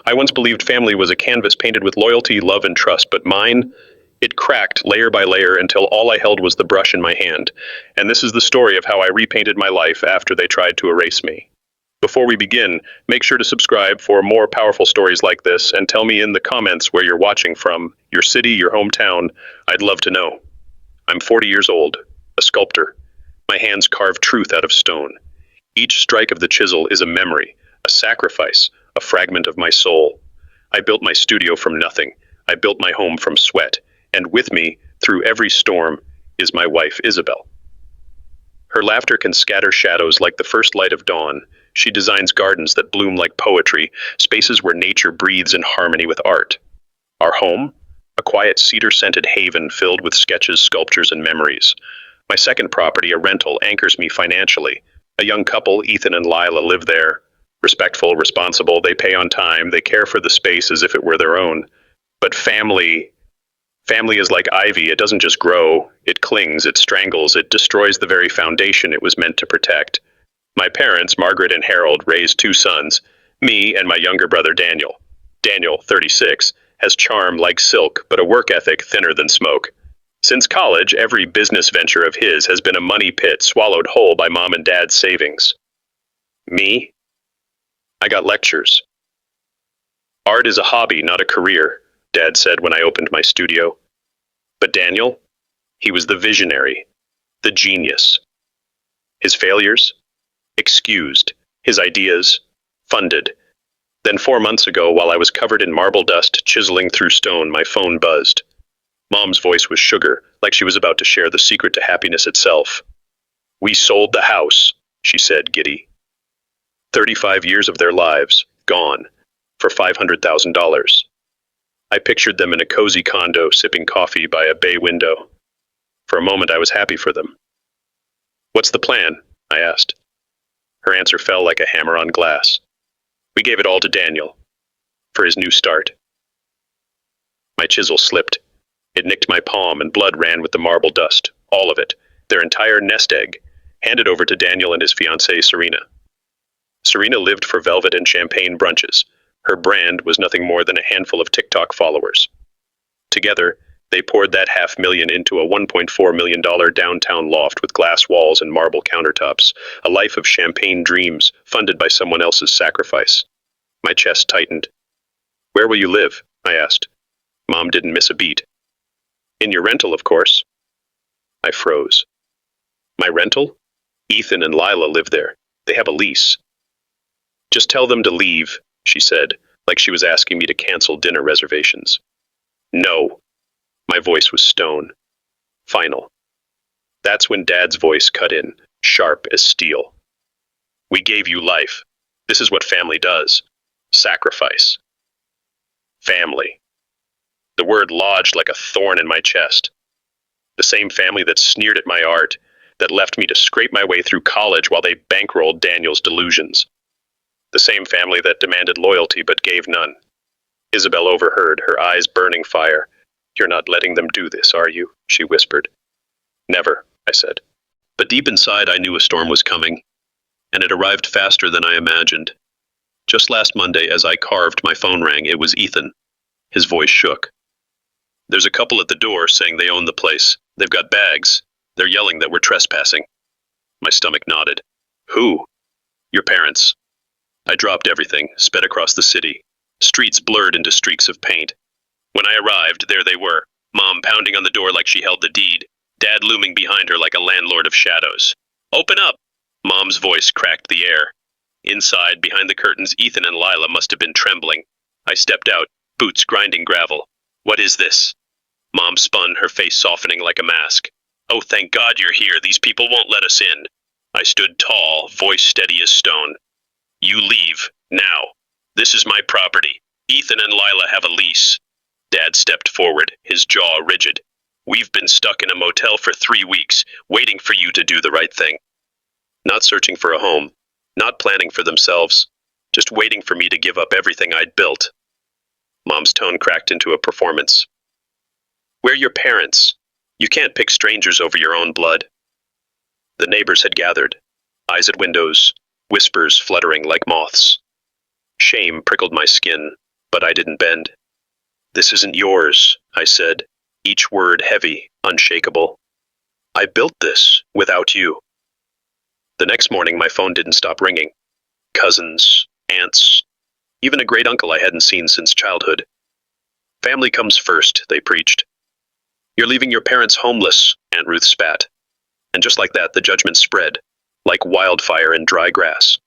I once believed family was a canvas painted with loyalty, love, and trust, but mine, it cracked layer by layer until all I held was the brush in my hand. And this is the story of how I repainted my life after they tried to erase me. Before we begin, make sure to subscribe for more powerful stories like this and tell me in the comments where you're watching from, your city, your hometown. I'd love to know. I'm 40 years old, a sculptor. My hands carve truth out of stone. Each strike of the chisel is a memory, a sacrifice, a fragment of my soul. I built my studio from nothing. I built my home from sweat. And with me, through every storm, is my wife, Isabel. Her laughter can scatter shadows like the first light of dawn. She designs gardens that bloom like poetry, spaces where nature breathes in harmony with art. Our home? A quiet cedar-scented haven filled with sketches, sculptures, and memories. My second property, a rental, anchors me financially. A young couple, Ethan and Lila, live there. Respectful, responsible, they pay on time, they care for the space as if it were their own. But family is like ivy. It doesn't just grow, it clings, it strangles, it destroys the very foundation it was meant to protect. My parents, Margaret and Harold, raised two sons, me and my younger brother Daniel. Daniel, 36, has charm like silk, but a work ethic thinner than smoke. Since college, every business venture of his has been a money pit swallowed whole by mom and dad's savings. Me? I got lectures. Art is a hobby, not a career, Dad said when I opened my studio. But Daniel? He was the visionary, the genius. His failures? Excused. His ideas? Funded. Then 4 months ago, while I was covered in marble dust, chiseling through stone, my phone buzzed. Mom's voice was sugar, like she was about to share the secret to happiness itself. "We sold the house," she said, giddy. 35 years of their lives, gone, for $500,000. I pictured them in a cozy condo, sipping coffee by a bay window. For a moment, I was happy for them. "What's the plan?" I asked. Her answer fell like a hammer on glass. "We gave it all to Daniel, for his new start." My chisel slipped. It nicked my palm and blood ran with the marble dust, all of it, their entire nest egg, handed over to Daniel and his fiancée, Serena. Serena lived for velvet and champagne brunches. Her brand was nothing more than a handful of TikTok followers. Together, they poured that $500,000 into a $1.4 million downtown loft with glass walls and marble countertops, a life of champagne dreams funded by someone else's sacrifice. My chest tightened. "Where will you live?" I asked. Mom didn't miss a beat. "In your rental, of course." I froze. My rental? Ethan and Lila live there. They have a lease. "Just tell them to leave," she said, like she was asking me to cancel dinner reservations. "No." My voice was stone. Final. That's when Dad's voice cut in, sharp as steel. "We gave you life. This is what family does. Sacrifice." Family. The word lodged like a thorn in my chest. The same family that sneered at my art, that left me to scrape my way through college while they bankrolled Daniel's delusions. The same family that demanded loyalty but gave none. Isabel overheard, her eyes burning fire. "You're not letting them do this, are you?" she whispered. "Never," I said. But deep inside I knew a storm was coming, and it arrived faster than I imagined. Just last Monday, as I carved, my phone rang. It was Ethan. His voice shook. "There's a couple at the door saying they own the place. They've got bags. They're yelling that we're trespassing." My stomach nodded. "Who?" "Your parents." I dropped everything, sped across the city. Streets blurred into streaks of paint. When I arrived, there they were, Mom pounding on the door like she held the deed, Dad looming behind her like a landlord of shadows. "Open up!" Mom's voice cracked the air. Inside, behind the curtains, Ethan and Lila must have been trembling. I stepped out, boots grinding gravel. "What is this?" Mom spun, her face softening like a mask. "Oh, thank God you're here. These people won't let us in." I stood tall, voice steady as stone. "You leave, now. This is my property. Ethan and Lila have a lease." Dad stepped forward, his jaw rigid. "We've been stuck in a motel for 3 weeks, waiting for you to do the right thing." Not searching for a home, not planning for themselves, just waiting for me to give up everything I'd built. Mom's tone cracked into a performance. "We're your parents. You can't pick strangers over your own blood." The neighbors had gathered, eyes at windows, whispers fluttering like moths. Shame prickled my skin. But I didn't bend. "This isn't yours," I said, each word heavy, unshakable. "I built this without you." The next morning, my phone didn't stop ringing. Cousins, aunts, even a great uncle I hadn't seen since childhood. "Family comes first," they preached. "You're leaving your parents homeless," Aunt Ruth spat. And just like that, the judgment spread, like wildfire in dry grass.